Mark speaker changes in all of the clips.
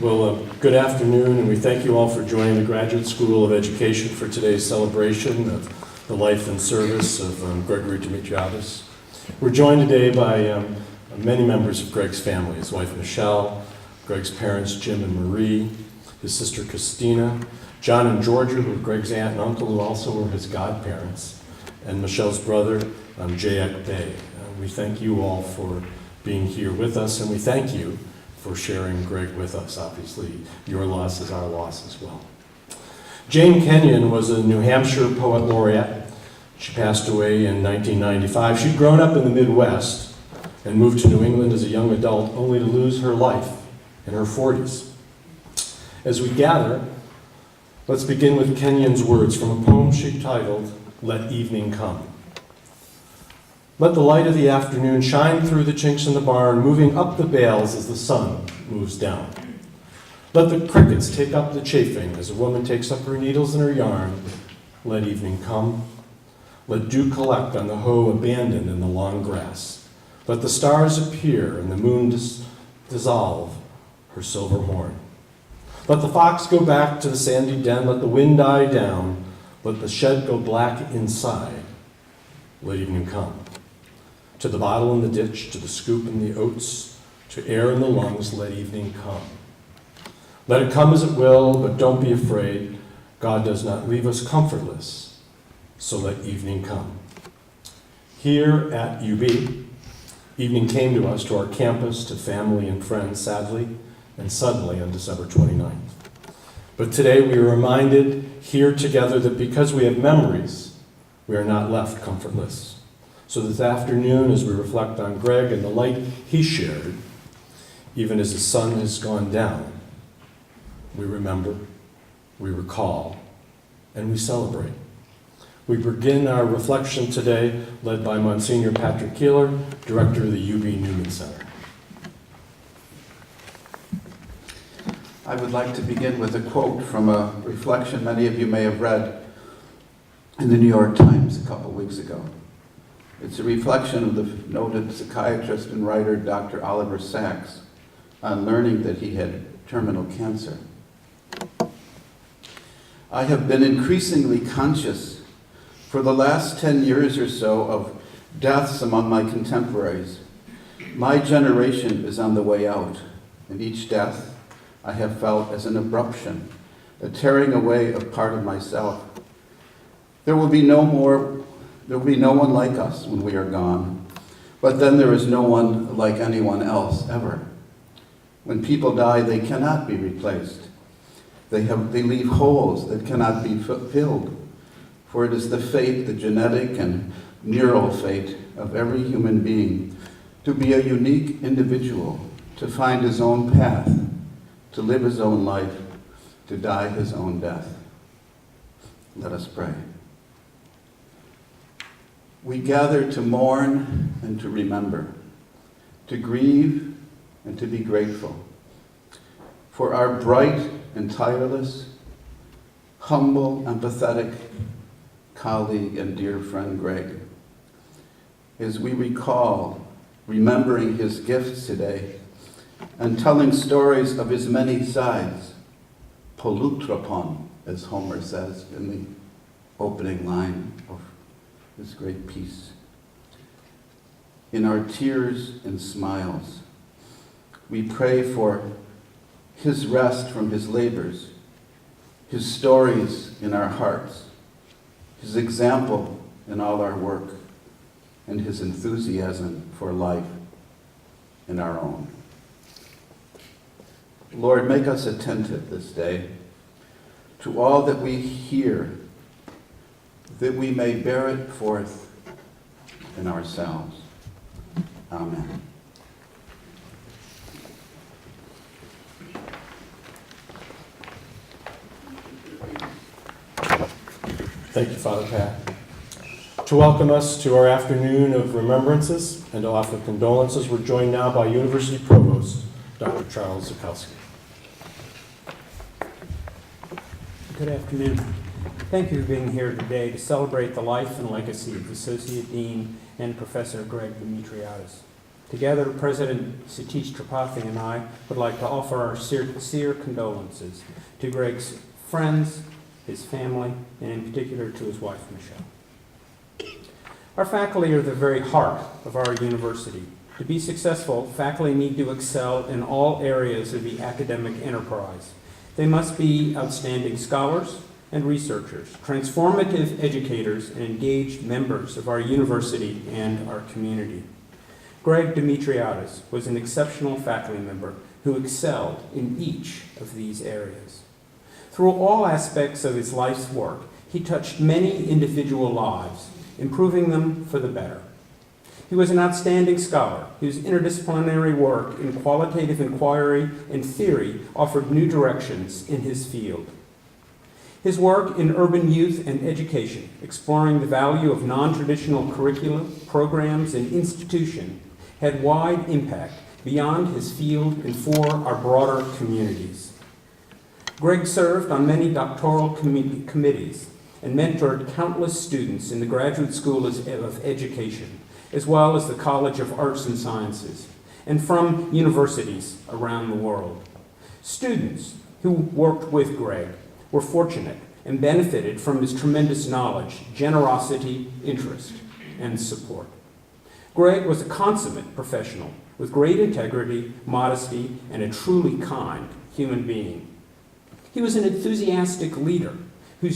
Speaker 1: Well, good afternoon, and we thank you all for joining the Graduate School of Education for today's celebration of the life and service of Gregory Dimitriadis. We're joined today by many members of Greg's family, his wife Michelle, Greg's parents Jim and Marie, his sister Christina, John and Georgia, who are Greg's aunt and uncle, who also were his godparents, and Michelle's brother, Jayek Bey. We thank you all for being here with us, and we thank you for sharing Greg with us. Obviously, your loss is our loss as well. Jane Kenyon was a New Hampshire poet laureate. She passed away in 1995. She'd grown up in the Midwest and moved to New England as a young adult, only to lose her life in her 40s. As we gather, let's begin with Kenyon's words from a poem she titled, "Let Evening Come." Let the light of the afternoon shine through the chinks in the barn, moving up the bales as the sun moves down. Let the crickets take up the chafing as a woman takes up her needles and her yarn. Let evening come. Let dew collect on the hoe abandoned in the long grass. Let the stars appear and the moon dissolve her silver horn. Let the fox go back to the sandy den. Let the wind die down. Let the shed go black inside. Let evening come. To the bottle in the ditch, to the scoop in the oats, to air in the lungs, let evening come. Let it come as it will, but don't be afraid. God does not leave us comfortless, so let evening come. Here at UB, evening came to us, to our campus, to family and friends, sadly and suddenly on December 29th. But today we are reminded here together that because we have memories, we are not left comfortless. So this afternoon, as we reflect on Greg and the light he shared, even as the sun has gone down, we remember, we recall, and we celebrate. We begin our reflection today led by Monsignor Patrick Keeler, Director of the UB Newman Center.
Speaker 2: I would like to begin with a quote from a reflection many of you may have read in the New York Times a couple weeks ago. It's a reflection of the noted psychiatrist and writer Dr. Oliver Sacks on learning that he had terminal cancer. I have been increasingly conscious for the last 10 years or so of deaths among my contemporaries. My generation is on the way out, and each death I have felt as an abruption, a tearing away of part of myself. There will be no one like us when we are gone, but then there is no one like anyone else ever. When people die, they cannot be replaced. They leave holes that cannot be filled, for it is the fate, the genetic and neural fate of every human being to be a unique individual, to find his own path, to live his own life, to die his own death. Let us pray. We gather to mourn and to remember, to grieve and to be grateful for our bright and tireless, humble, empathetic colleague and dear friend Greg. As we recall, remembering his gifts today and telling stories of his many sides, polutropon, as Homer says in the opening line of this great piece. In our tears and smiles, we pray for his rest from his labors, his stories in our hearts, his example in all our work, and his enthusiasm for life in our own. Lord, make us attentive this day to all that we hear, that we may bear it forth in ourselves. Amen.
Speaker 1: Thank you, Father Pat. To welcome us to our afternoon of remembrances and to offer condolences, we're joined now by University Provost, Dr. Charles Zukowski.
Speaker 3: Good afternoon. Thank you for being here today to celebrate the life and legacy of Associate Dean and Professor Greg Dimitriadis. Together, President Satish Tripathi and I would like to offer our sincere condolences to Greg's friends, his family, and in particular to his wife, Michelle. Our faculty are the very heart of our university. To be successful, faculty need to excel in all areas of the academic enterprise. They must be outstanding scholars and researchers, transformative educators, and engaged members of our university and our community. Greg Dimitriadis was an exceptional faculty member who excelled in each of these areas. Through all aspects of his life's work, he touched many individual lives, improving them for the better. He was an outstanding scholar whose interdisciplinary work in qualitative inquiry and theory offered new directions in his field. His work in urban youth and education, exploring the value of non-traditional curricula, programs, and institution, had wide impact beyond his field and for our broader communities. Greg served on many doctoral committees and mentored countless students in the Graduate School of Education, as well as the College of Arts and Sciences, and from universities around the world. Students who worked with Greg were fortunate and benefited from his tremendous knowledge, generosity, interest, and support. Greg was a consummate professional with great integrity, modesty, and a truly kind human being. He was an enthusiastic leader who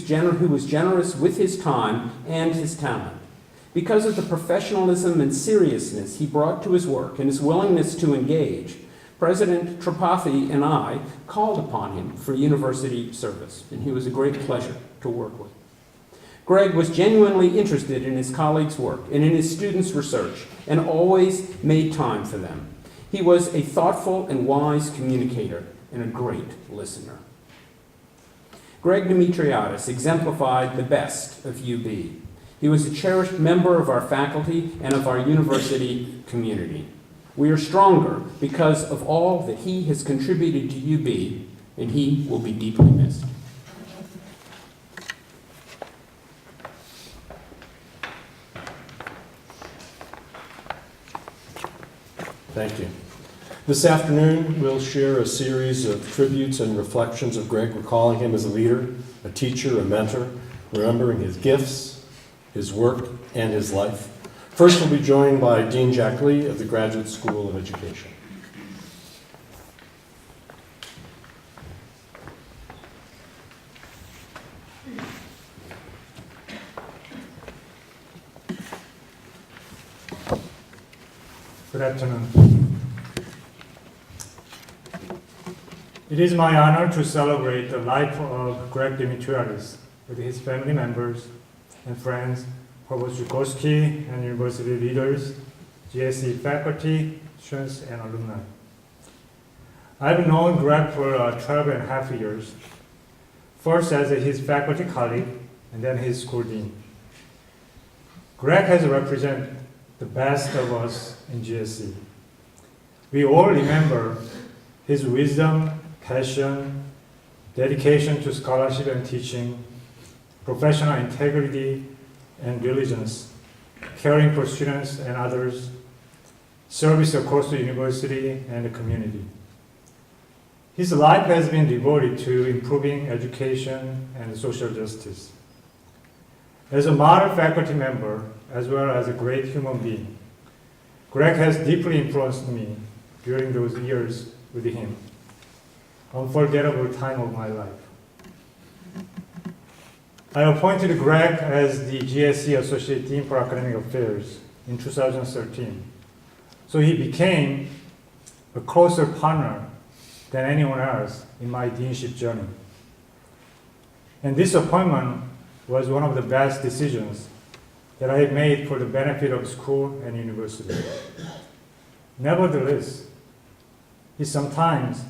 Speaker 3: was generous with his time and his talent. Because of the professionalism and seriousness he brought to his work and his willingness to engage, President Tripathi and I called upon him for university service, and he was a great pleasure to work with. Greg was genuinely interested in his colleagues' work and in his students' research, and always made time for them. He was a thoughtful and wise communicator and a great listener. Greg Dimitriadis exemplified the best of UB. He was a cherished member of our faculty and of our university community. We are stronger because of all that he has contributed to UB, and he will be deeply missed.
Speaker 1: Thank you. This afternoon, we'll share a series of tributes and reflections of Greg, recalling him as a leader, a teacher, a mentor, remembering his gifts, his work, and his life. First, we'll be joined by Dean Jack Lee of the Graduate School of Education.
Speaker 4: Good afternoon. It is my honor to celebrate the life of Greg Dimitriadis with his family members and friends, Provost Jukoski and university leaders, GSE faculty, students, and alumni. I've known Greg for 12 and a half years, first as his faculty colleague and then his school dean. Greg has represented the best of us in GSE. We all remember his wisdom, passion, dedication to scholarship and teaching, professional integrity and diligence, caring for students and others, service across the university and the community. His life has been devoted to improving education and social justice. As a model faculty member, as well as a great human being, Greg has deeply influenced me during those years with him. Unforgettable time of my life. I appointed Greg as the GSE Associate Dean for Academic Affairs in 2013. So he became a closer partner than anyone else in my deanship journey. And this appointment was one of the best decisions that I have made for the benefit of school and university. Nevertheless, he sometimes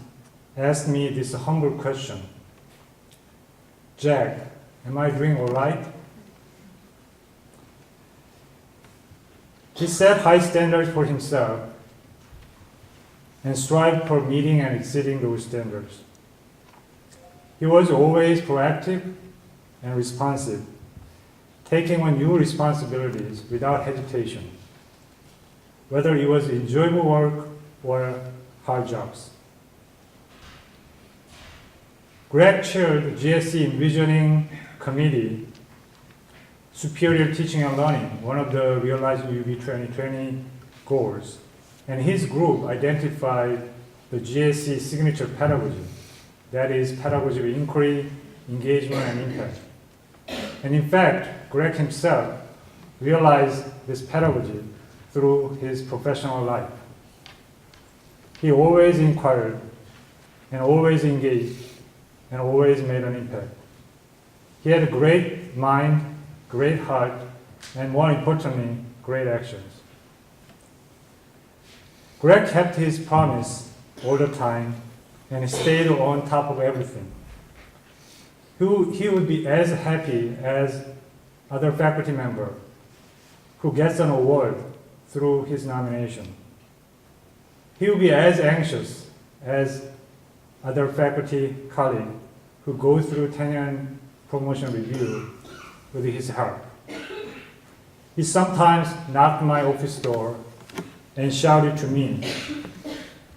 Speaker 4: asked me this humble question: Jack, am I doing all right? He set high standards for himself and strived for meeting and exceeding those standards. He was always proactive and responsive, taking on new responsibilities without hesitation. whether it was enjoyable work or hard jobs. Greg chaired the GSC Envisioning Committee, Superior Teaching and Learning, one of the Realize UB 2020 goals, and his group identified the GSC signature pedagogy, that is pedagogy of inquiry, engagement, and impact. And in fact, Greg himself realized this pedagogy through his professional life. He always inquired and always engaged and always made an impact. He had a great mind, great heart, and more importantly, great actions. Greg kept his promise all the time and stayed on top of everything. He would be as happy as other faculty member who gets an award through his nomination. He would be as anxious as other faculty colleagues who go through tenure and promotion review with his help. He sometimes knocked my office door and shouted to me,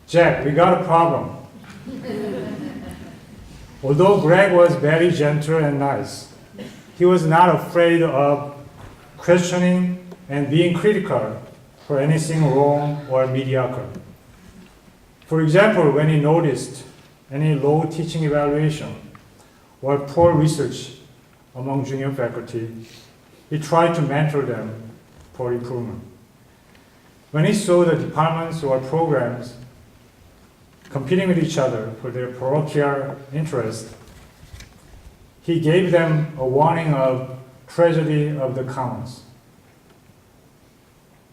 Speaker 4: "Jack, we got a problem." Although Greg was very gentle and nice, he was not afraid of questioning and being critical for anything wrong or mediocre. For example, when he noticed any low teaching evaluation or poor research among junior faculty, he tried to mentor them for improvement. When he saw the departments or programs competing with each other for their parochial interest, he gave them a warning of tragedy of the commons.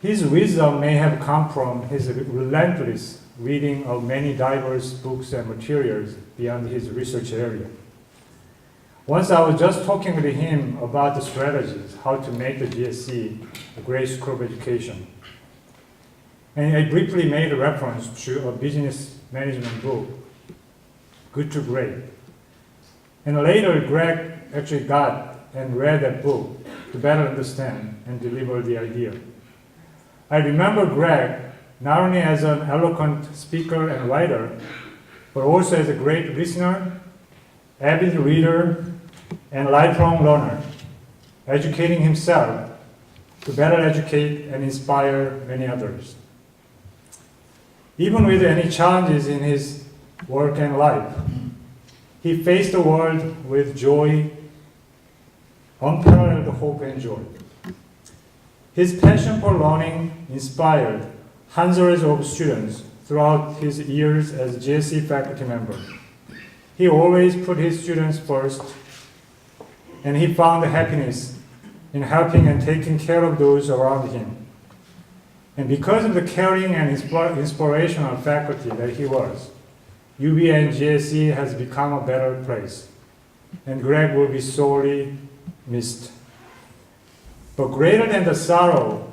Speaker 4: His wisdom may have come from his relentless reading of many diverse books and materials beyond his research area. Once I was just talking with him about the strategies, how to make the GSC a great school of education. And I briefly made a reference to a business management book, Good to Great. And later, Greg actually got and read that book to better understand and deliver the idea. I remember Greg not only as an eloquent speaker and writer, but also as a great listener, avid reader, and lifelong learner, educating himself to better educate and inspire many others. Even with any challenges in his work and life, he faced the world with joy, unparalleled hope and joy. His passion for learning inspired hundreds of students throughout his years as GSC faculty member. He always put his students first, and he found happiness in helping and taking care of those around him. And because of the caring and inspirational faculty that he was, UB and GSC has become a better place, and Greg will be sorely missed. But greater than the sorrow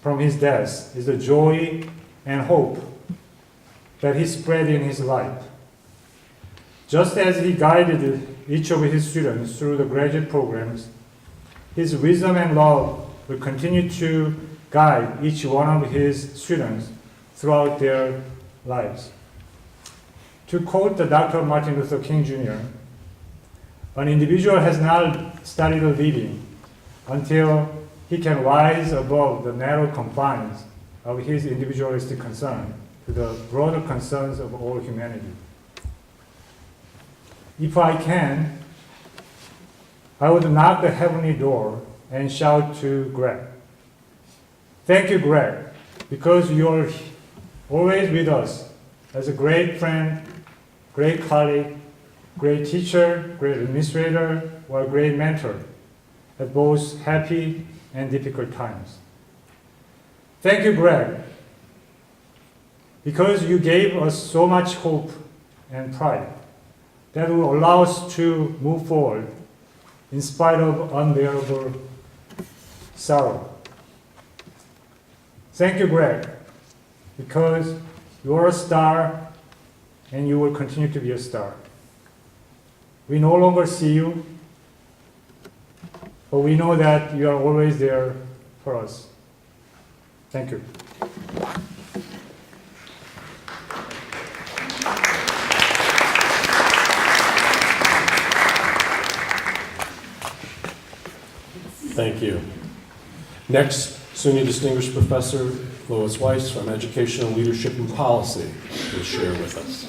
Speaker 4: from his death is the joy and hope that he spread in his life. Just as he guided each of his students through the graduate programs, his wisdom and love will continue to guide each one of his students throughout their lives. To quote the Dr. Martin Luther King Jr., an individual has not studied living until he can rise above the narrow confines of his individualistic concern to the broader concerns of all humanity. If I can, I would knock the heavenly door and shout to Greg, "Thank you, Greg, because you're always with us as a great friend, great colleague, great teacher, great administrator, or a great mentor at both happy and difficult times. Thank you, Greg, because you gave us so much hope and pride that will allow us to move forward in spite of unbearable sorrow. Thank you, Greg, because you are a star and you will continue to be a star. We no longer see you, but we know that you are always there for us. Thank you."
Speaker 1: Thank you. Next, SUNY Distinguished Professor Lois Weiss from Educational Leadership and Policy will share with us.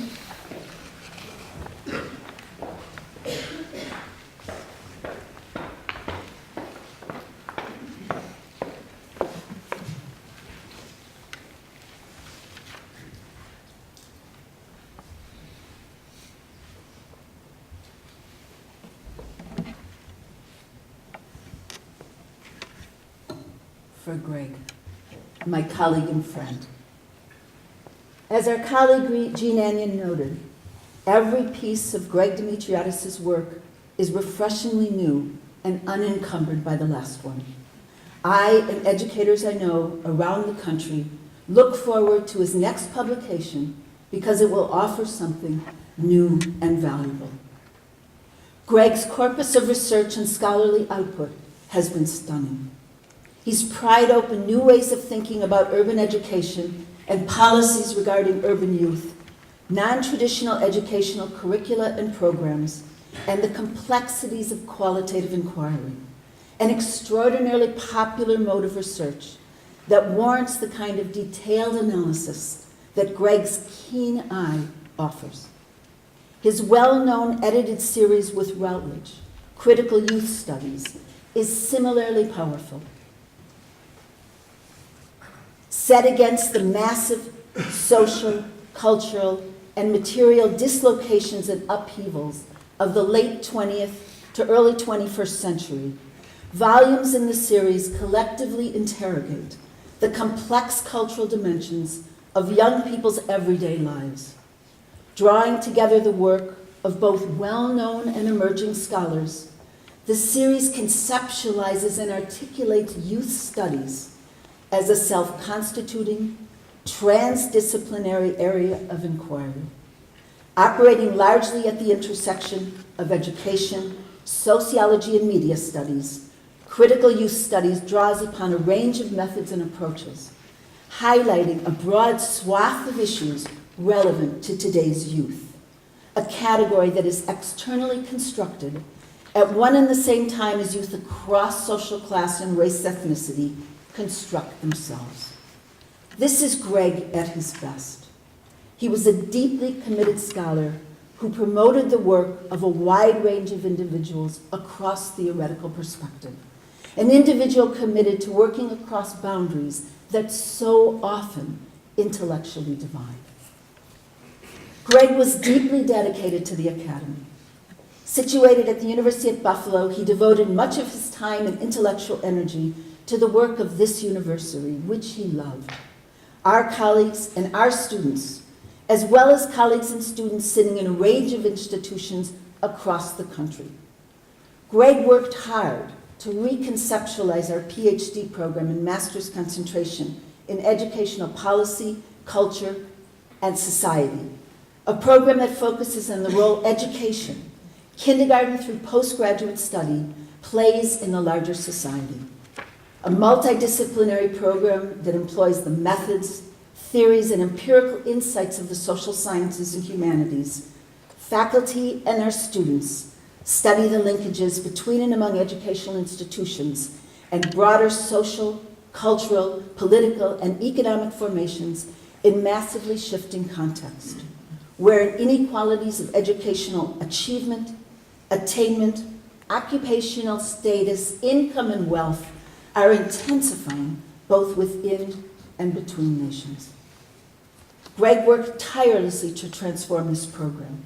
Speaker 5: For Greg, my colleague and friend. As our colleague Jean Anyon noted, every piece of Greg Dimitriadis' work is refreshingly new and unencumbered by the last one. I and educators I know around the country look forward to his next publication because it will offer something new and valuable. Greg's corpus of research and scholarly output has been stunning. He's pried open new ways of thinking about urban education and policies regarding urban youth, non-traditional educational curricula and programs, and the complexities of qualitative inquiry, an extraordinarily popular mode of research that warrants the kind of detailed analysis that Greg's keen eye offers. His well-known edited series with Routledge, Critical Youth Studies, is similarly powerful. Set against the massive social, cultural, and material dislocations and upheavals of the late 20th to early 21st century, volumes in the series collectively interrogate the complex cultural dimensions of young people's everyday lives, drawing together the work of both well-known and emerging scholars. The series conceptualizes and articulates youth studies as a self-constituting, transdisciplinary area of inquiry, operating largely at the intersection of education, sociology, and media studies. Critical Youth Studies draws upon a range of methods and approaches, highlighting a broad swath of issues relevant to today's youth, a category that is externally constructed at one and the same time as youth across social class and race ethnicity construct themselves. This is Greg at his best. He was a deeply committed scholar who promoted the work of a wide range of individuals across theoretical perspective, an individual committed to working across boundaries that so often intellectually divide. Greg was deeply dedicated to the academy. Situated at the University of Buffalo, he devoted much of his time and intellectual energy to the work of this university, which he loved. Our colleagues and our students, as well as colleagues and students sitting in a range of institutions across the country. Greg worked hard to reconceptualize our PhD program and master's concentration in educational policy, culture, and society, a program that focuses on the role education, kindergarten through postgraduate study, plays in the larger society. A multidisciplinary program that employs the methods, theories, and empirical insights of the social sciences and humanities. Faculty and our students study the linkages between and among educational institutions and broader social, cultural, political, and economic formations in massively shifting context, where inequalities of educational achievement, attainment, occupational status, income, and wealth are intensifying both within and between nations. Greg worked tirelessly to transform this program,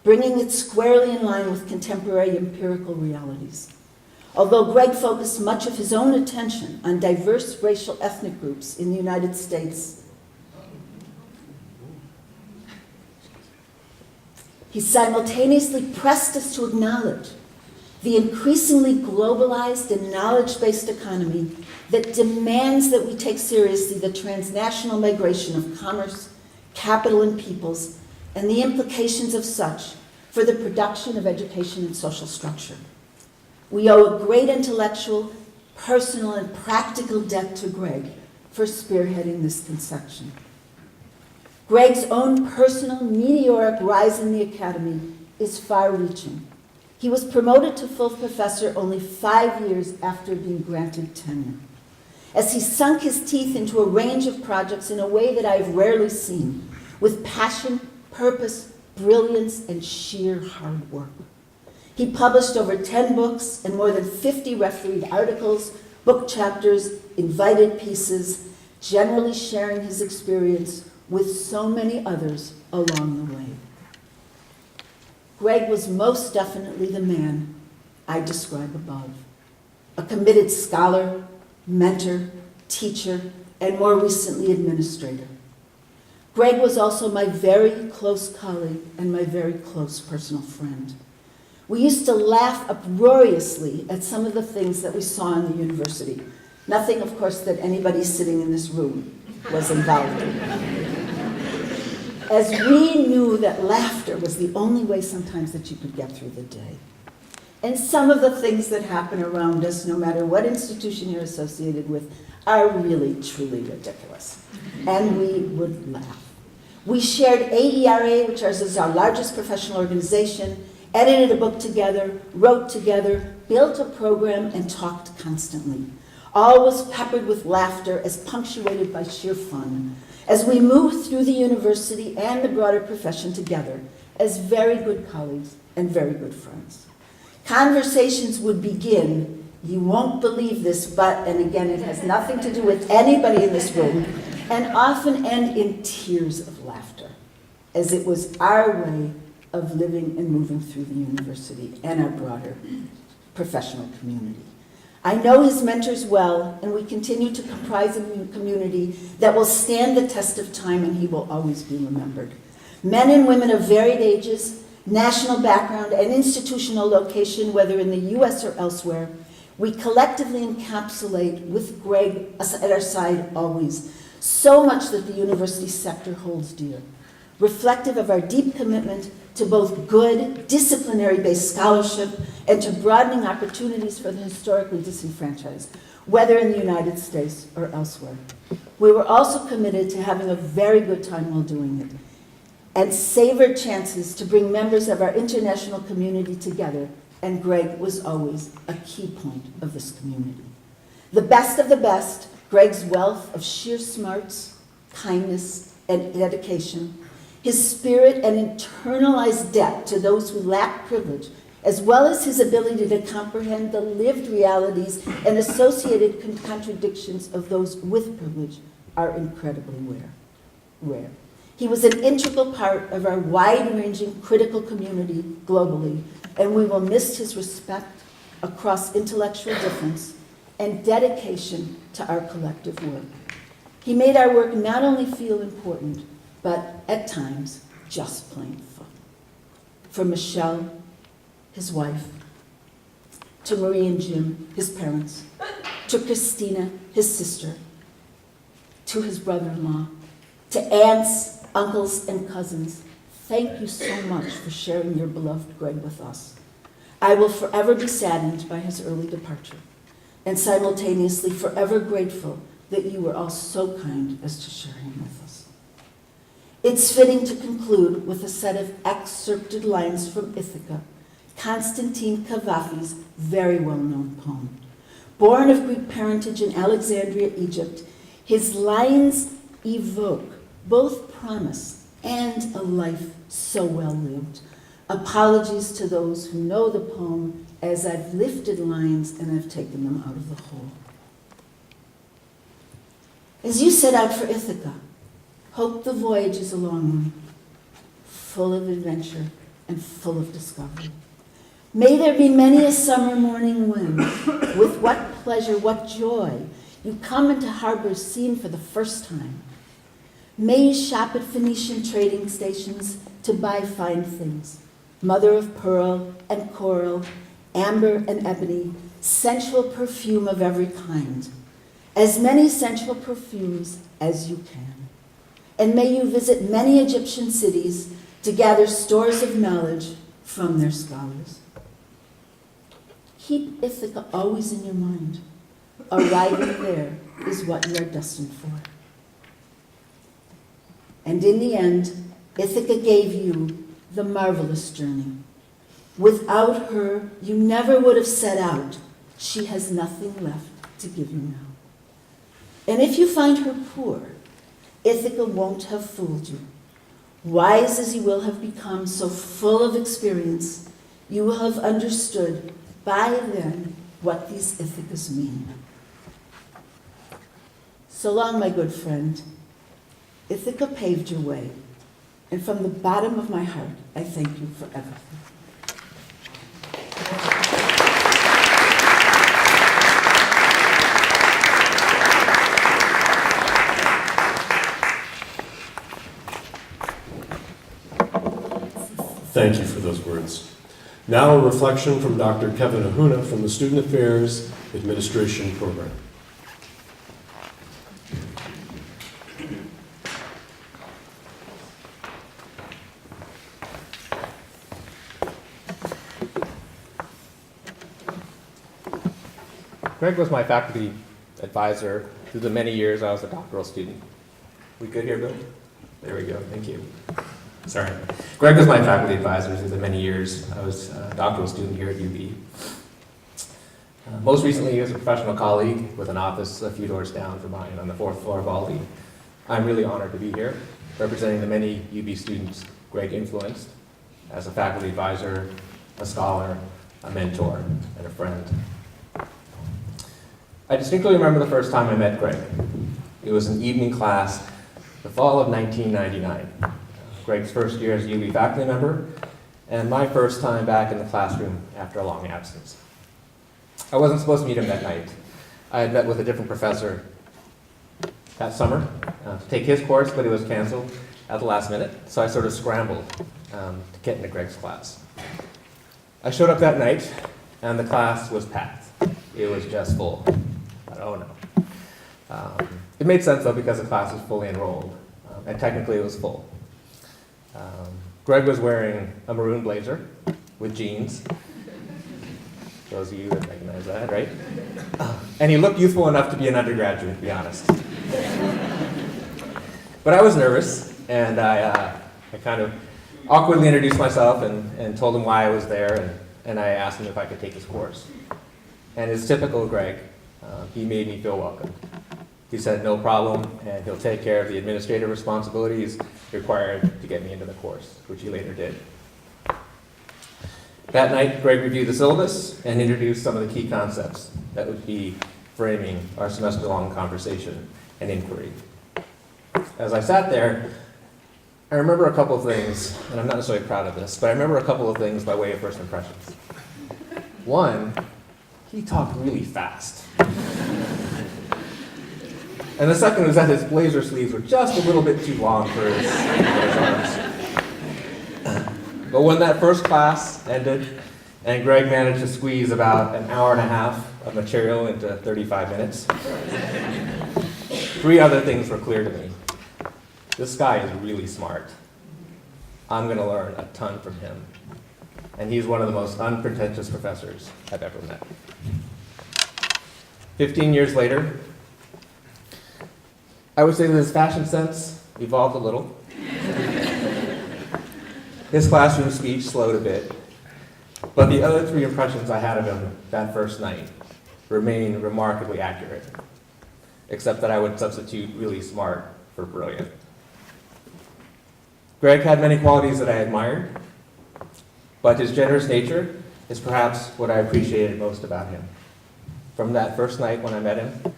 Speaker 5: bringing it squarely in line with contemporary empirical realities. Although Greg focused much of his own attention on diverse racial ethnic groups in the United States, he simultaneously pressed us to acknowledge the increasingly globalized and knowledge-based economy that demands that we take seriously the transnational migration of commerce, capital, and peoples, and the implications of such for the production of education and social structure. We owe a great intellectual, personal, and practical debt to Greg for spearheading this conception. Greg's own personal meteoric rise in the academy is far-reaching. He was promoted to full professor only 5 years after being granted tenure. As he sunk his teeth into a range of projects in a way that I've rarely seen, with passion, purpose, brilliance, and sheer hard work. He published over 10 books and more than 50 refereed articles, book chapters, invited pieces, generally sharing his experience with so many others along the way. Greg was most definitely the man I describe above. A committed scholar, mentor, teacher, and more recently administrator. Greg was also my very close colleague and my very close personal friend. We used to laugh uproariously at some of the things that we saw in the university. Nothing, of course, that anybody sitting in this room was involved in. As we knew that laughter was the only way sometimes that you could get through the day. And some of the things that happen around us, no matter what institution you're associated with, are really, truly ridiculous. And we would laugh. We shared AERA, which is our largest professional organization, edited a book together, wrote together, built a program, and talked constantly. All was peppered with laughter, as punctuated by sheer fun, as we moved through the university and the broader profession together as very good colleagues and very good friends. Conversations would begin, you won't believe this, but, and again, it has nothing to do with anybody in this room, and often end in tears of laughter, as it was our way of living and moving through the university and our broader professional community. I know his mentors well, and we continue to comprise a community that will stand the test of time, and he will always be remembered. Men and women of varied ages, national background, and institutional location, whether in the US or elsewhere, we collectively encapsulate, with Greg at our side always, so much that the university sector holds dear, reflective of our deep commitment to both good, disciplinary-based scholarship and to broadening opportunities for the historically disenfranchised, whether in the United States or elsewhere. We were also committed to having a very good time while doing it, and savored chances to bring members of our international community together, and Greg was always a key point of this community. The best of the best, Greg's wealth of sheer smarts, kindness, and dedication, his spirit and internalized depth to those who lack privilege, as well as his ability to comprehend the lived realities and associated contradictions of those with privilege, are incredibly rare. He was an integral part of our wide-ranging critical community globally, and we will miss his respect across intellectual difference and dedication to our collective work. He made our work not only feel important, but at times, just plain fun. For Michelle, his wife, to Marie and Jim, his parents, to Christina, his sister, to his brother-in-law, to aunts, uncles, and cousins, thank you so much for sharing your beloved Greg with us. I will forever be saddened by his early departure, and simultaneously forever grateful that you were all so kind as to share him with us. It's fitting to conclude with a set of excerpted lines from Ithaca, Constantine Cavafy's very well-known poem. Born of Greek parentage in Alexandria, Egypt, his lines evoke both promise and a life so well lived. Apologies to those who know the poem, as I've lifted lines and I've taken them out of the whole. As you set out for Ithaca, hope the voyage is a long one, full of adventure and full of discovery. May there be many a summer morning when, with what pleasure, what joy, you come into harbors seen for the first time. May you shop at Phoenician trading stations to buy fine things, mother of pearl and coral, amber and ebony, sensual perfume of every kind, as many sensual perfumes as you can. And may you visit many Egyptian cities to gather stores of knowledge from their scholars. Keep Ithaca always in your mind, arriving there is what you are destined for. And in the end, Ithaca gave you the marvelous journey. Without her, you never would have set out. She has nothing left to give you now. And if you find her poor, Ithaca won't have fooled you. Wise as you will have become, so full of experience, you will have understood by then what these Ithacas mean. So long, my good friend. Ithaca paved your way, and from the bottom of my heart, I thank you for everything.
Speaker 1: Thank you for those words. Now a reflection from Dr. Kevin Ahuna from the Student Affairs Administration Program.
Speaker 6: Greg was my faculty advisor through the many years I was a doctoral student. We good here, Bill? There we go, thank you. Sorry. Greg was my faculty advisor through the many years I was a doctoral student here at UB. Most recently, he was a professional colleague with an office a few doors down from mine on the 4th floor of Aldi. I'm really honored to be here, representing the many UB students Greg influenced as a faculty advisor, a scholar, a mentor, and a friend. I distinctly remember the first time I met Greg. It was an evening class, the fall of 1999. Greg's first year as a UB faculty member, and my first time back in the classroom after a long absence. I wasn't supposed to meet him that night. I had met with a different professor that summer to take his course, but it was canceled at the last minute, so I sort of scrambled to get into Greg's class. I showed up that night, and the class was packed. It was just full. I thought, oh no. It made sense though because the class was fully enrolled, and technically it was full. Greg was wearing a maroon blazer with jeans. Those of you that recognize that, right? And he looked youthful enough to be an undergraduate, to be honest. But I was nervous, and I kind of awkwardly introduced myself and told him why I was there, and I asked him if I could take his course. And as typical Greg, he made me feel welcome. He said no problem, and he'll take care of the administrative responsibilities required to get me into the course, which he later did. That night, Greg reviewed the syllabus and introduced some of the key concepts that would be framing our semester-long conversation and inquiry. As I sat there, I remember a couple of things, and I'm not necessarily proud of this, but I remember a couple of things by way of first impressions. One, he talked really fast. And the second was that his blazer sleeves were just a little bit too long for his arms. But when that first class ended, and Greg managed to squeeze about an hour and a half of material into 35 minutes, 3 other things were clear to me. This guy is really smart. I'm going to learn a ton from him. And he's one of the most unpretentious professors I've ever met. 15 years later, I would say that his fashion sense evolved a little. His classroom speech slowed a bit. But the other 3 impressions I had of him that first night remain remarkably accurate, except that I would substitute really smart for brilliant. Greg had many qualities that I admired, but his generous nature is perhaps what I appreciated most about him. From that first night when I met him,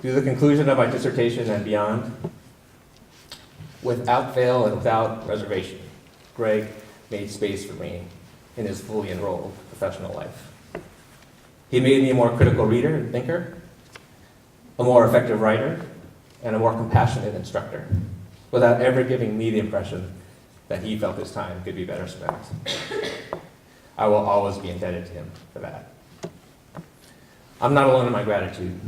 Speaker 6: through the conclusion of my dissertation and beyond, without fail and without reservation, Greg made space for me in his fully enrolled professional life. He made me a more critical reader and thinker, a more effective writer, and a more compassionate instructor, without ever giving me the impression that he felt his time could be better spent. I will always be indebted to him for that. I'm not alone in my gratitude.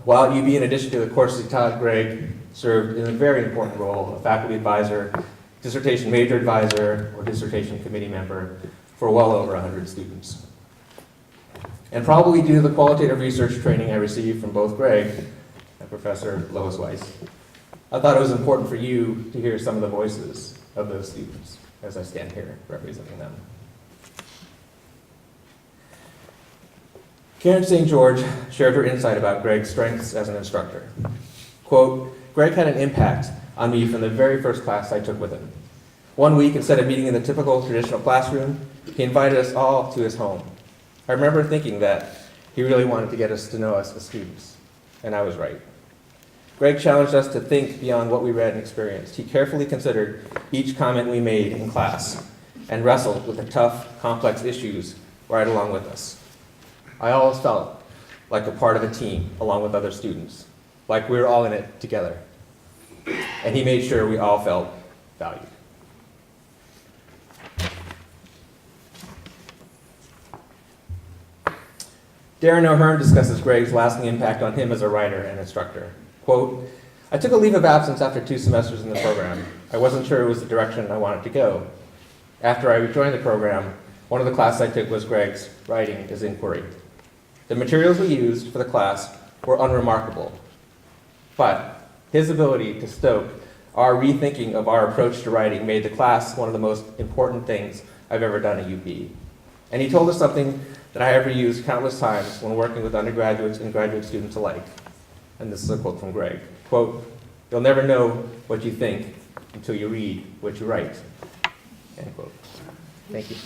Speaker 6: While at UB, in addition to the courses he taught, Greg served in a very important role, a faculty advisor, dissertation major advisor, or dissertation committee member for well over 100 students. And probably due to the qualitative research training I received from both Greg and Professor Lois Weiss, I thought it was important for you to hear some of the voices of those students as I stand here representing them. Karen St. George shared her insight about Greg's strengths as an instructor. Quote, Greg had an impact on me from the very first class I took with him. One week, instead of meeting in the typical traditional classroom, he invited us all to his home. I remember thinking that he really wanted to get us to know us as students, and I was right. Greg challenged us to think beyond what we read and experienced. He carefully considered each comment we made in class and wrestled with the tough, complex issues right along with us. I always felt like a part of a team along with other students, like we were all in it together. And he made sure we all felt valued. Darren O'Hearn discusses Greg's lasting impact on him as a writer and instructor. Quote, I took a leave of absence after 2 semesters in the program. I wasn't sure it was the direction I wanted to go. After I rejoined the program, one of the classes I took was Greg's Writing is Inquiry. The materials we used for the class were unremarkable, but his ability to stoke our rethinking of our approach to writing made the class one of the most important things I've ever done at UP. And he told us something that I have reused countless times when working with undergraduates and graduate students alike. And this is a quote from Greg. Quote, you'll never know what you think until you read what you write. End quote. Thank you.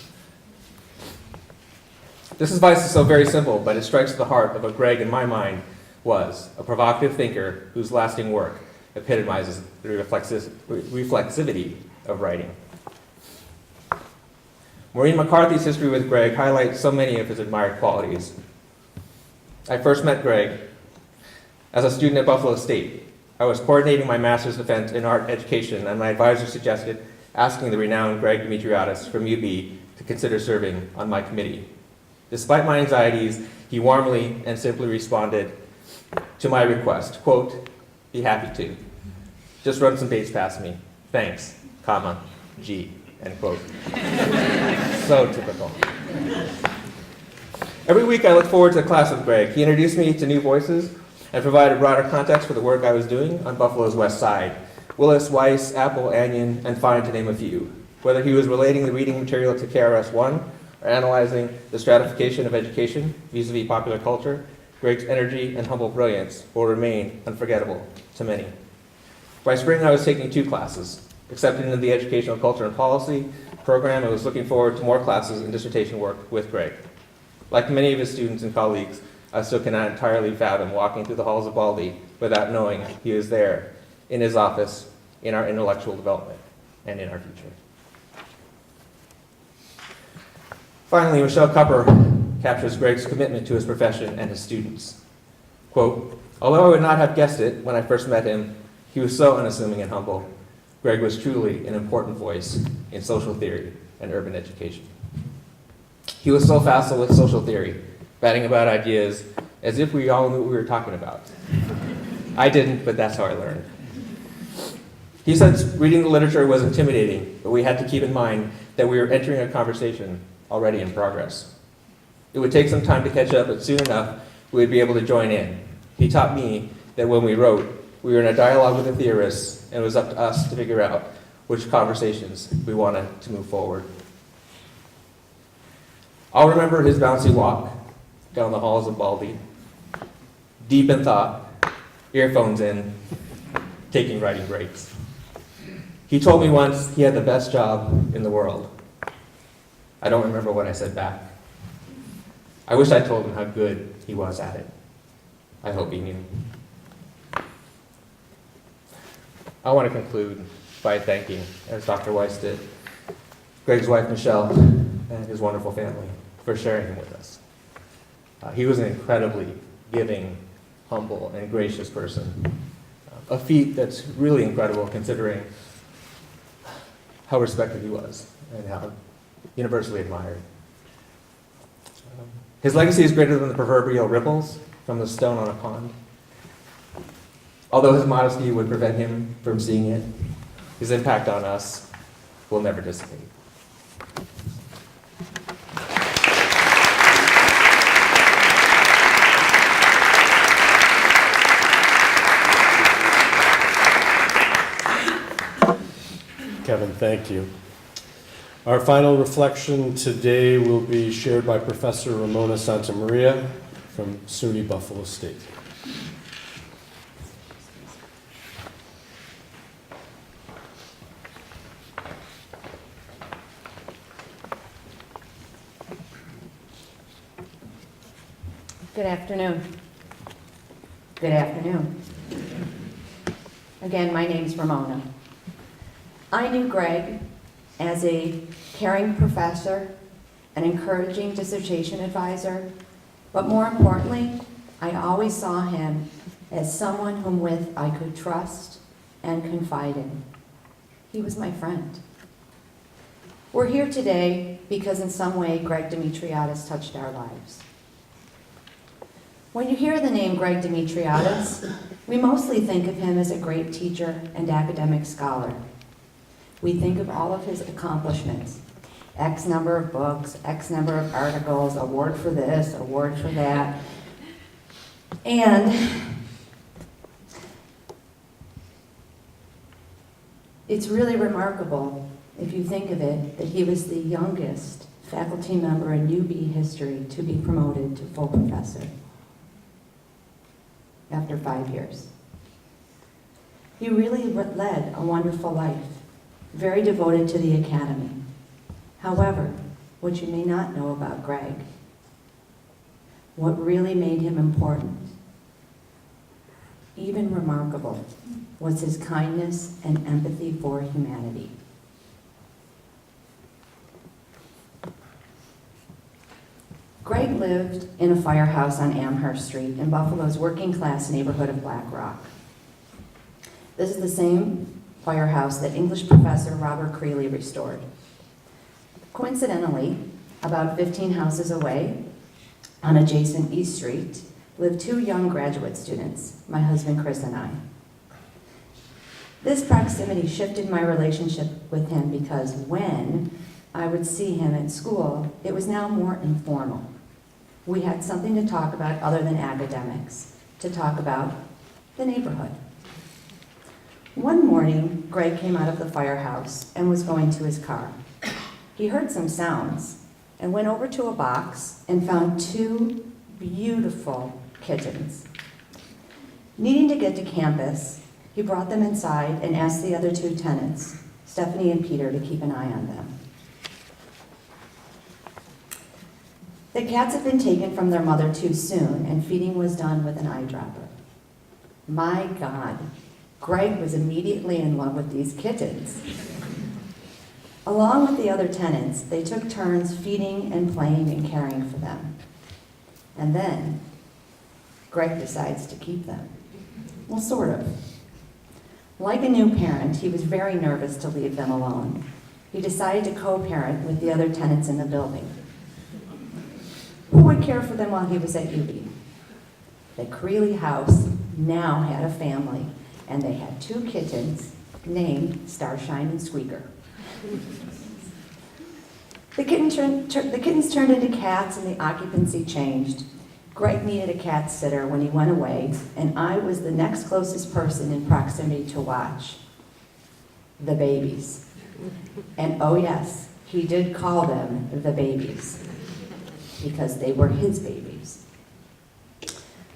Speaker 6: This advice is so very simple, but it strikes at the heart of what Greg, in my mind, was a provocative thinker whose lasting work epitomizes the reflexivity of writing. Maureen McCarthy's history with Greg highlights so many of his admired qualities. I first met Greg as a student at Buffalo State. I was coordinating my master's defense in art education, and my advisor suggested asking the renowned Greg Dimitriadis from UB to consider serving on my committee. Despite my anxieties, he warmly and simply responded to my request, quote, be happy to. Just run some dates past me. Thanks, comma, G, end quote. So typical. Every week I look forward to a class with Greg. He introduced me to new voices and provided broader context for the work I was doing on Buffalo's West Side. Willis, Weiss, Apple, Anion, and Fine, to name a few. Whether he was relating the reading material to KRS-One or analyzing the stratification of education vis-a-vis popular culture, Greg's energy and humble brilliance will remain unforgettable to many. By spring, I was taking 2 classes. Accepted into the Educational Culture and Policy program, I was looking forward to more classes and dissertation work with Greg. Like many of his students and colleagues, I still cannot entirely fathom walking through the halls of Baldy without knowing he was there, in his office, in our intellectual development, and in our future. Finally, Michelle Cupper captures Greg's commitment to his profession and his students. Quote, although I would not have guessed it when I first met him, he was so unassuming and humble. Greg was truly an important voice in social theory and urban education. He was so facile with social theory, batting about ideas as if we all knew what we were talking about. I didn't, but that's how I learned. He said reading the literature was intimidating, but we had to keep in mind that we were entering a conversation already in progress. It would take some time to catch up, but soon enough, we would be able to join in. He taught me that when we wrote, we were in a dialogue with the theorists, and it was up to us to figure out which conversations we wanted to move forward. I'll remember his bouncy walk down the halls of Baldy, deep in thought, earphones in, taking writing breaks. He told me once he had the best job in the world. I don't remember what I said back. I wish I told him how good he was at it. I hope he knew. I want to conclude by thanking, as Dr. Weiss did, Greg's wife, Michelle, and his wonderful family for sharing him with us. He was an incredibly giving, humble, and gracious person. A feat that's really incredible considering how respected he was and how universally admired. His legacy is greater than the proverbial ripples from the stone on a pond. Although his modesty would prevent him from seeing it, his impact on us will never dissipate.
Speaker 1: Kevin, thank you. Our final reflection today will be shared by Professor Ramona Santamaria from SUNY Buffalo State.
Speaker 7: Good afternoon. Good afternoon. Again, my name's Ramona. I knew Greg as a caring professor, an encouraging dissertation advisor, but more importantly, I always saw him as someone whom with I could trust and confide in. He was my friend. We're here today because in some way Greg Dimitriadis touched our lives. When you hear the name Greg Dimitriadis, we mostly think of him as a great teacher and academic scholar. We think of all of his accomplishments, X number of books, X number of articles, award for this, award for that. And it's really remarkable, if you think of it, that he was the youngest faculty member in UB history to be promoted to full professor after 5 years. He really led a wonderful life, very devoted to the academy. However, what you may not know about Greg, what really made him important, even remarkable, was his kindness and empathy for humanity. Greg lived in a firehouse on Amherst Street in Buffalo's working-class neighborhood of Black Rock. This is the same firehouse that English professor Robert Creeley restored. Coincidentally, about 15 houses away, on adjacent East Street, lived 2 young graduate students, my husband Chris and I. This proximity shifted my relationship with him because when I would see him at school, it was now more informal. We had something to talk about other than academics, to talk about the neighborhood. One morning, Greg came out of the firehouse and was going to his car. He heard some sounds and went over to a box and found 2 beautiful kittens. Needing to get to campus, he brought them inside and asked the other 2 tenants, Stephanie and Peter, to keep an eye on them. The cats had been taken from their mother too soon, and feeding was done with an eyedropper. My God, Greg was immediately in love with these kittens. Along with the other tenants, they took turns feeding and playing and caring for them. And then, Greg decides to keep them. Well, sort of. Like a new parent, he was very nervous to leave them alone. He decided to co-parent with the other tenants in the building. Who would care for them while he was at UB? The Creeley house now had a family, and they had 2 kittens named Starshine and Squeaker. The kittens turned into cats and the occupancy changed. Greg needed a cat sitter when he went away, and I was the next closest person in proximity to watch the babies. And oh yes, he did call them the babies, because they were his babies.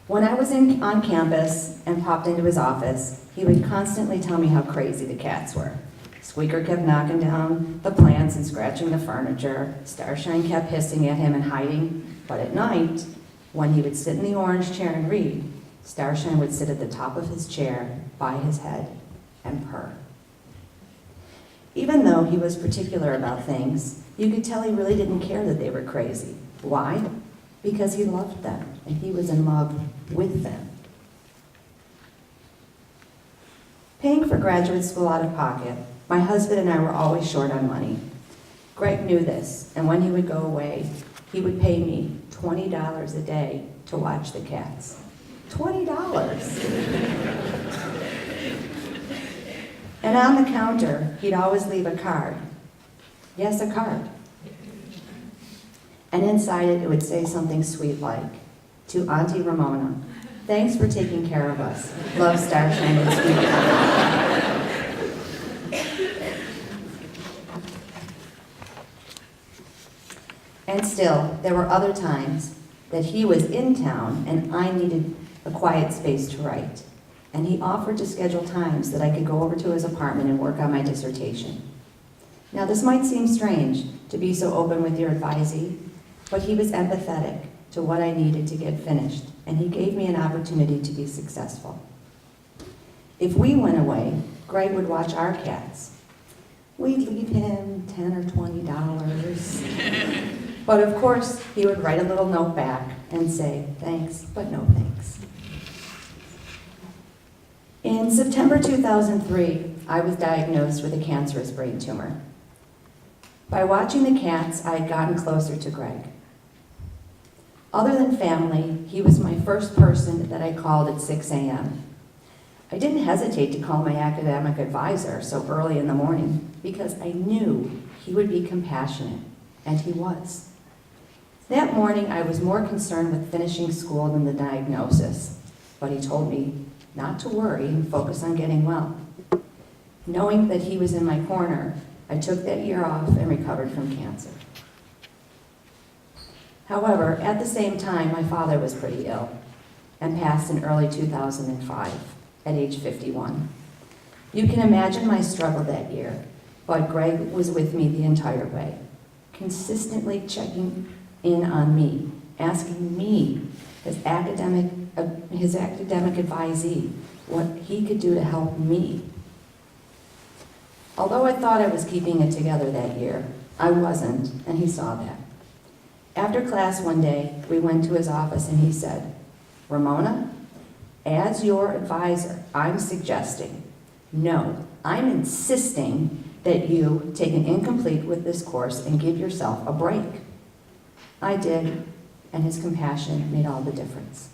Speaker 7: When I was on campus and popped into his office, he would constantly tell me how crazy the cats were. Squeaker kept knocking down the plants and scratching the furniture. Starshine kept hissing at him and hiding. But at night, when he would sit in the orange chair and read, Starshine would sit at the top of his chair by his head and purr. Even though he was particular about things, you could tell he really didn't care that they were crazy. Why? Because he loved them, and he was in love with them. Paying for graduate school out of pocket, my husband and I were always short on money. Greg knew this, and when he would go away, he would pay me $20 a day to watch the cats. $20! And on the counter, he'd always leave a card. Yes, a card. And inside it, it would say something sweet like, to Auntie Ramona, thanks for taking care of us. Love, Starshine and Squeaker. And still, there were other times that he was in town and I needed a quiet space to write. And he offered to schedule times that I could go over to his apartment and work on my dissertation. Now, this might seem strange to be so open with your advisee, but he was empathetic to what I needed to get finished, and he gave me an opportunity to be successful. If we went away, Greg would watch our cats. We'd leave him $10 or $20. But of course, he would write a little note back and say, thanks, but no thanks. In September 2003, I was diagnosed with a cancerous brain tumor. By watching the cats, I had gotten closer to Greg. Other than family, he was my first person that I called at 6 a.m. I didn't hesitate to call my academic advisor so early in the morning because I knew he would be compassionate, and he was. That morning, I was more concerned with finishing school than the diagnosis, but he told me not to worry and focus on getting well. Knowing that he was in my corner, I took that year off and recovered from cancer. However, at the same time, my father was pretty ill and passed in early 2005 at age 51. You can imagine my struggle that year, but Greg was with me the entire way, consistently checking in on me, asking me, his academic advisee, what he could do to help me. Although I thought I was keeping it together that year, I wasn't, and he saw that. After class one day, we went to his office and he said, Ramona, as your advisor, I'm suggesting, no, I'm insisting that you take an incomplete with this course and give yourself a break. I did, and his compassion made all the difference.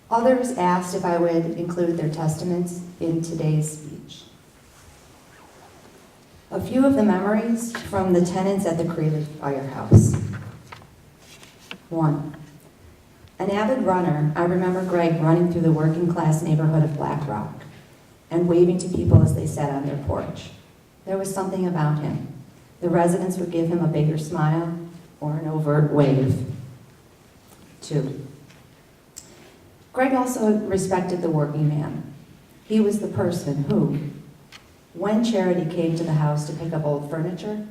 Speaker 7: Others asked if I would include their testaments in today's speech. A few of the memories from the tenants at the Creeley Firehouse. 1. An avid runner, I remember Greg running through the working class neighborhood of Black Rock and waving to people as they sat on their porch. There was something about him. The residents would give him a bigger smile or an overt wave. 2. Greg also respected the working man. He was the person who, when Charity came to the house to pick up old furniture,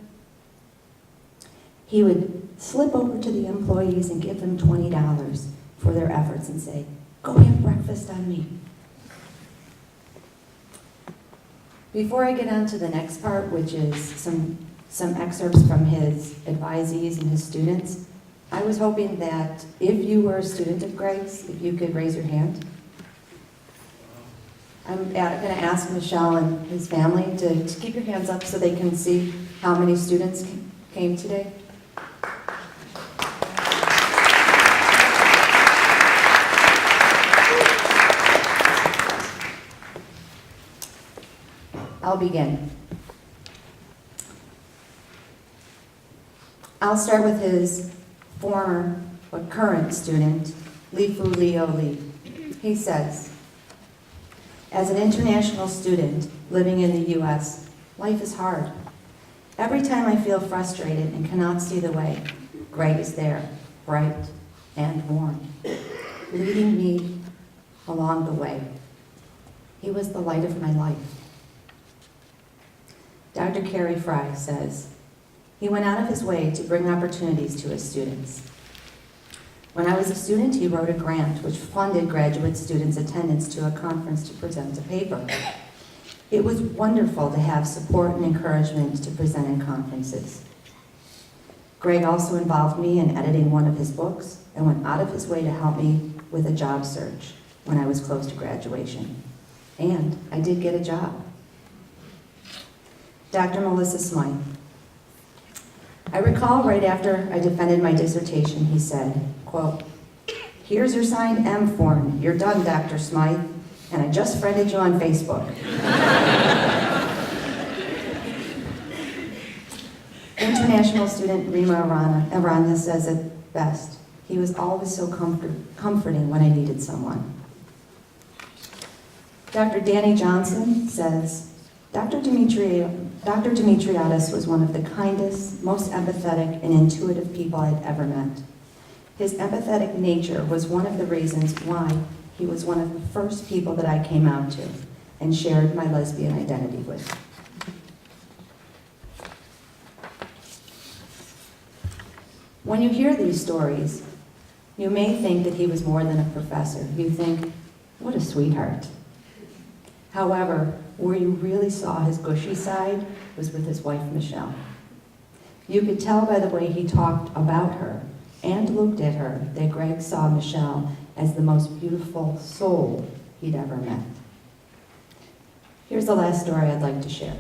Speaker 7: he would slip over to the employees and give them $20 for their efforts and say, go have breakfast on me. Before I get on to the next part, which is some excerpts from his advisees and his students, I was hoping that if you were a student of Greg's, if you could raise your hand. I'm going to ask Michelle and his family to keep your hands up so they can see how many students came today. I'll begin. I'll start with his former but current student, Li-Fu Leo Li. He says, as an international student living in the U.S., life is hard. Every time I feel frustrated and cannot see the way, Greg is there, bright and warm, leading me along the way. He was the light of my life. Dr. Carey Fry says, he went out of his way to bring opportunities to his students. When I was a student, he wrote a grant which funded graduate students' attendance to a conference to present a paper. It was wonderful to have support and encouragement to present in conferences. Greg also involved me in editing one of his books and went out of his way to help me with a job search when I was close to graduation. And I did get a job. Dr. Melissa Smythe. I recall right after I defended my dissertation, he said, quote, here's your signed M form. You're done, Dr. Smythe, and I just friended you on Facebook. International student Rima Arana says it best. He was always so comforting when I needed someone. Dr. Danny Johnson says, Dr. Dimitriadis was one of the kindest, most empathetic, and intuitive people I'd ever met. His empathetic nature was one of the reasons why he was one of the first people that I came out to and shared my lesbian identity with. When you hear these stories, you may think that he was more than a professor. You think, what a sweetheart. However, where you really saw his gushy side was with his wife, Michelle. You could tell by the way he talked about her and looked at her that Greg saw Michelle as the most beautiful soul he'd ever met. Here's the last story I'd like to share.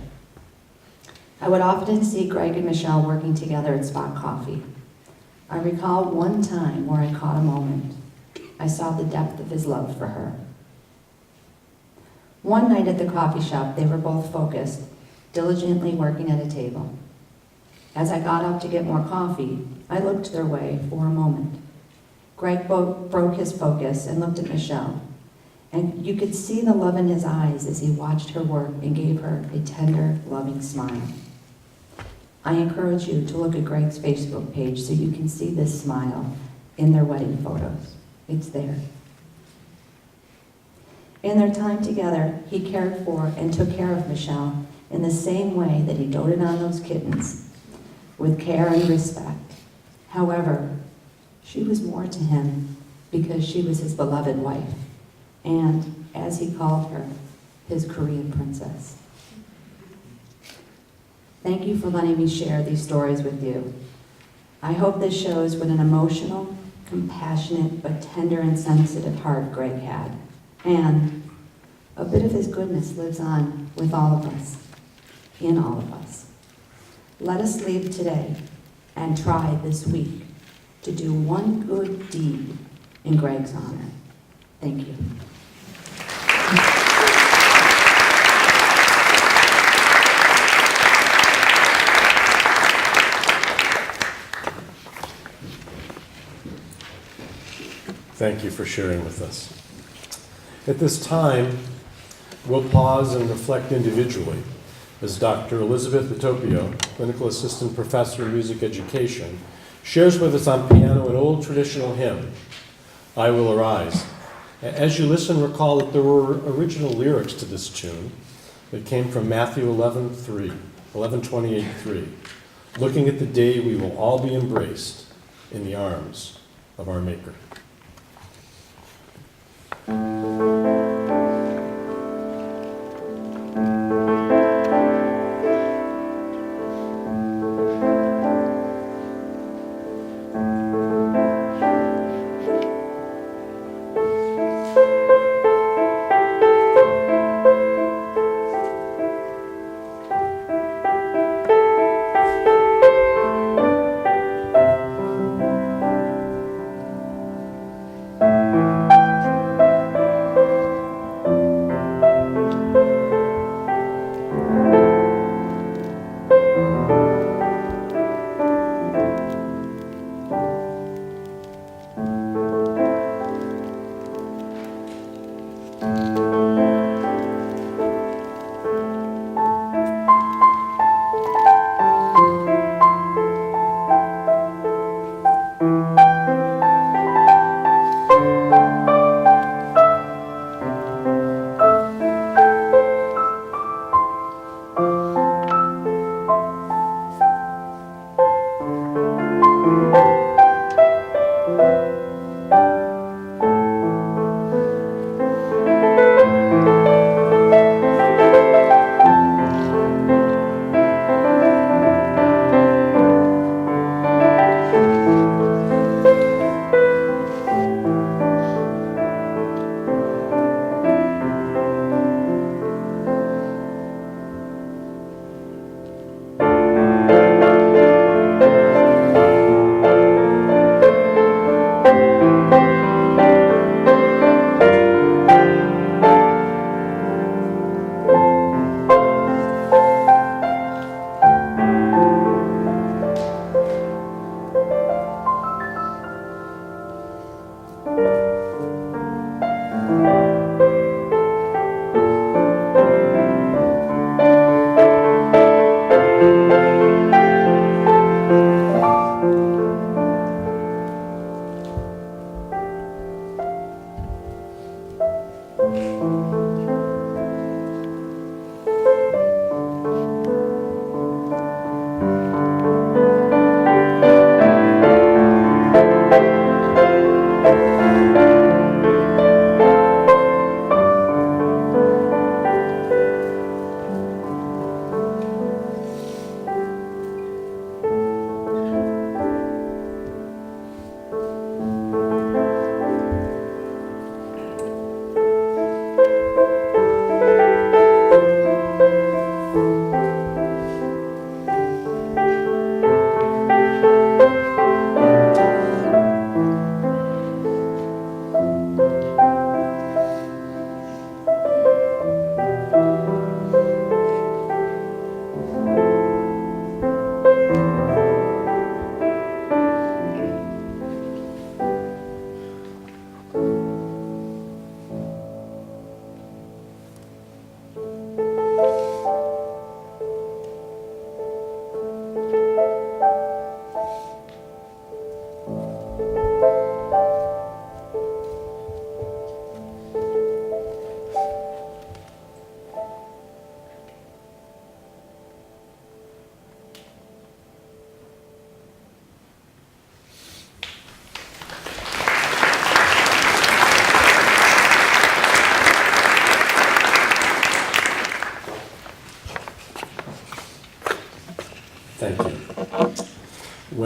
Speaker 7: I would often see Greg and Michelle working together at Spot Coffee. I recall one time where I caught a moment. I saw the depth of his love for her. One night at the coffee shop, they were both focused, diligently working at a table. As I got up to get more coffee, I looked their way for a moment. Greg broke his focus and looked at Michelle, and you could see the love in his eyes as he watched her work and gave her a tender, loving smile. I encourage you to look at Greg's Facebook page so you can see this smile in their wedding photos. It's there. In their time together, he cared for and took care of Michelle in the same way that he doted on those kittens, with care and respect. However, she was more to him because she was his beloved wife, and, as he called her, his Korean princess. Thank you for letting me share these stories with you. I hope this shows what an emotional, compassionate, but tender and sensitive heart Greg had. And a bit of his goodness lives on with all of us, in all of us. Let us leave today and try this week to do one good deed in Greg's honor. Thank you.
Speaker 1: Thank you for sharing with us. At this time, we'll pause and reflect individually as Dr. Elizabeth Vitopio, Clinical Assistant Professor of Music Education, shares with us on piano an old traditional hymn, I Will Arise. As you listen, recall that there were original lyrics to this tune that came from Matthew 11:28-3, looking at the day we will all be embraced in the arms of our Maker.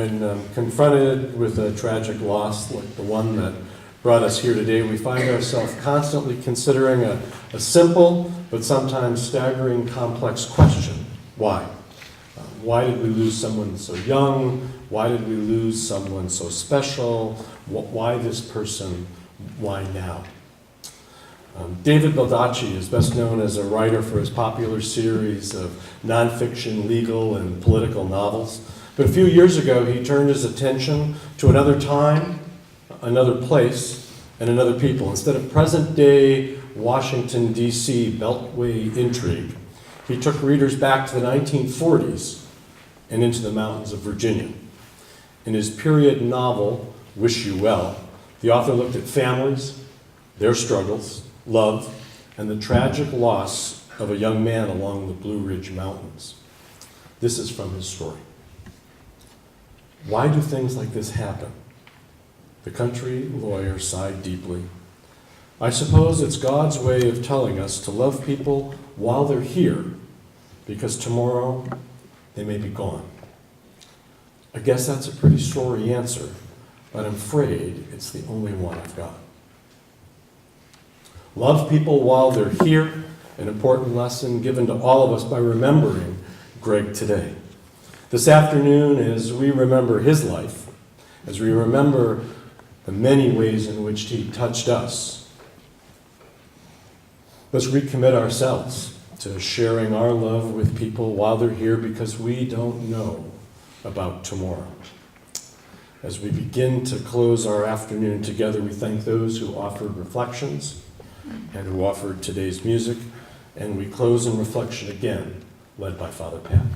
Speaker 1: When confronted with a tragic loss like the one that brought us here today, we find ourselves constantly considering a simple but sometimes staggering complex question. Why? Why did we lose someone so young? Why did we lose someone so special? Why this person? Why now? David Baldacci is best known as a writer for his popular series of nonfiction, legal, and political novels. But a few years ago, he turned his attention to another time, another place, and another people. Instead of present-day Washington, D.C. Beltway intrigue, he took readers back to the 1940s and into the mountains of Virginia. In his period novel, Wish You Well, the author looked at families, their struggles, love, and the tragic loss of a young man along the Blue Ridge Mountains. This is from his story. Why do things like this happen? The country lawyer sighed deeply. I suppose it's God's way of telling us to love people while they're here, because tomorrow they may be gone. I guess that's a pretty sorry answer, but I'm afraid it's the only one I've got. Love people while they're here, an important lesson given to all of us by remembering Greg today. This afternoon, as we remember his life, as we remember the many ways in which he touched us, let's recommit ourselves to sharing our love with people while they're here, because we don't know about tomorrow. As we begin to close our afternoon together, we thank those who offered reflections and who offered today's music, and we close in reflection again, led by Father Pat.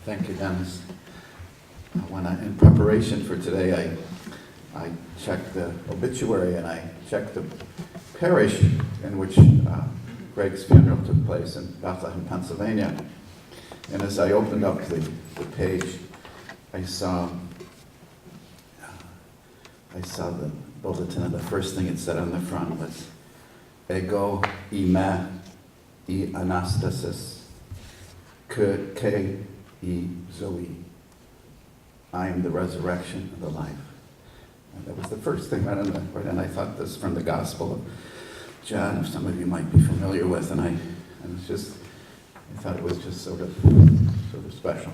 Speaker 2: Thank you, Dennis. In preparation for today, I checked the obituary and I checked the parish in which Greg's funeral took place in Bethlehem, Pennsylvania. And as I opened up the page, I saw the bulletin, and the first thing it said on the front was, Ego ime I anastasis ke I zoe. I am the resurrection and the life. And that was the first thing right and I thought this from the Gospel of John, if some of you might be familiar with, and I thought it was just sort of special.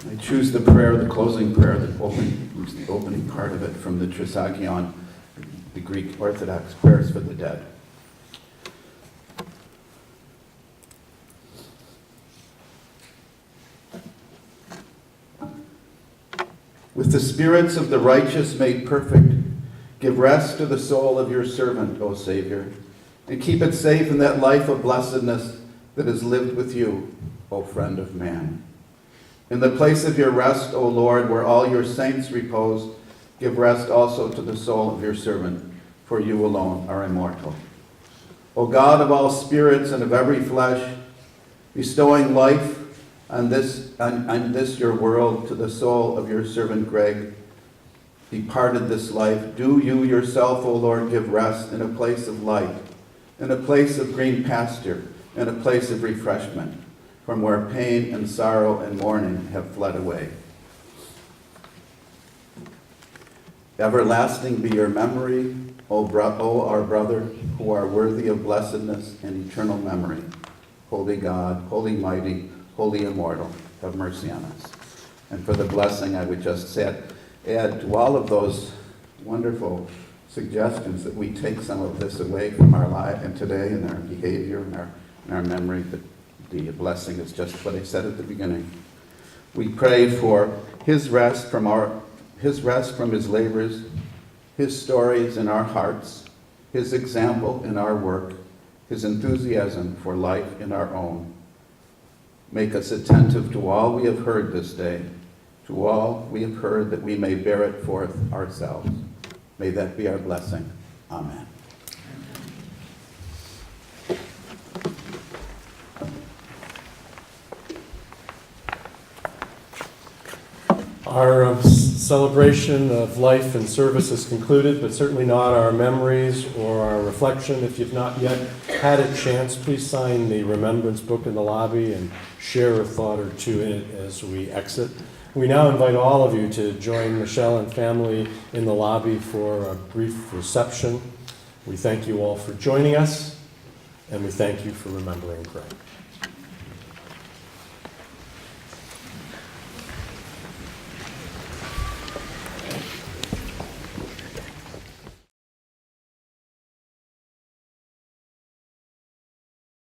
Speaker 2: I choose the prayer, the closing prayer, the opening part of it from the Trisagion, the Greek Orthodox prayers for the dead. With the spirits of the righteous made perfect, give rest to the soul of your servant, O Savior, and keep it safe in that life of blessedness that has lived with you, O friend of man. In the place of your rest, O Lord, where all your saints repose, give rest also to the soul of your servant, for you alone are immortal. O God of all spirits and of every flesh, bestowing life on this your world to the soul of your servant Greg, departed this life, do you yourself, O Lord, give rest in a place of light, in a place of green pasture, in a place of refreshment, from where pain and sorrow and mourning have fled away. Everlasting be your memory, O our brother, who are worthy of blessedness and eternal memory. Holy God, holy mighty, holy immortal, have mercy on us. And for the blessing, I would just add to all of those wonderful suggestions that we take some of this away from our life and today in our behavior and our memory, but the blessing is just what I said at the beginning. We pray for his rest from his labors, his stories in our hearts, his example in our work, his enthusiasm for life in our own. Make us attentive to all we have heard this day, to all we have heard, that we may bear it forth ourselves. May that be our blessing. Amen.
Speaker 1: Our celebration of life and service is concluded, but certainly not our memories or our reflection. If you've not yet had a chance, please sign the remembrance book in the lobby and share a thought or two in it as we exit. We now invite all of you to join Michelle and family in the lobby for a brief reception. We thank you all for joining us, and we thank you for remembering Greg.